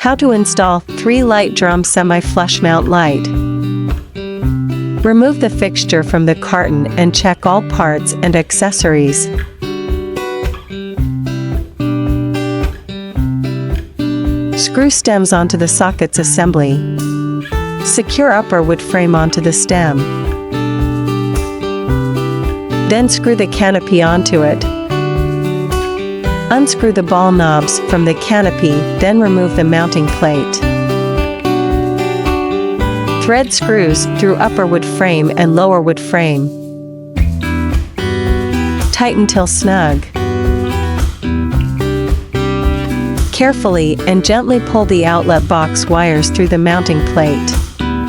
How to install 3-light drum semi-flush mount light. Remove the fixture from the carton and check all parts and accessories. Screw stems onto the sockets assembly. Secure upper wood frame onto the stem. Then screw the canopy onto it. Unscrew the ball knobs from the canopy, then remove the mounting plate. Thread screws through upper wood frame and lower wood frame. Tighten till snug. Carefully and gently pull the outlet box wires through the mounting plate.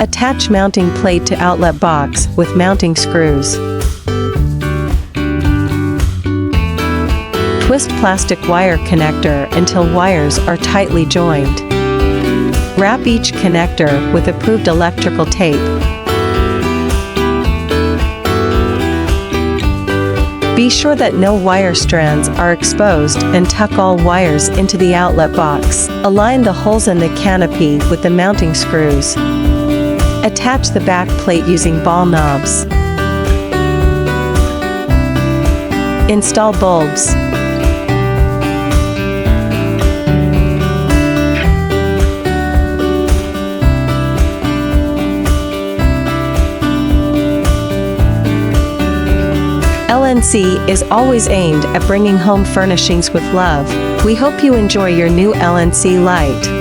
Attach mounting plate to outlet box with mounting screws. Twist plastic wire connector until wires are tightly joined. Wrap each connector with approved electrical tape. Be sure that no wire strands are exposed and tuck all wires into the outlet box. Align the holes in the canopy with the mounting screws. Attach the back plate using ball knobs. Install bulbs. LNC is always aimed at bringing home furnishings with love. We hope you enjoy your new LNC light.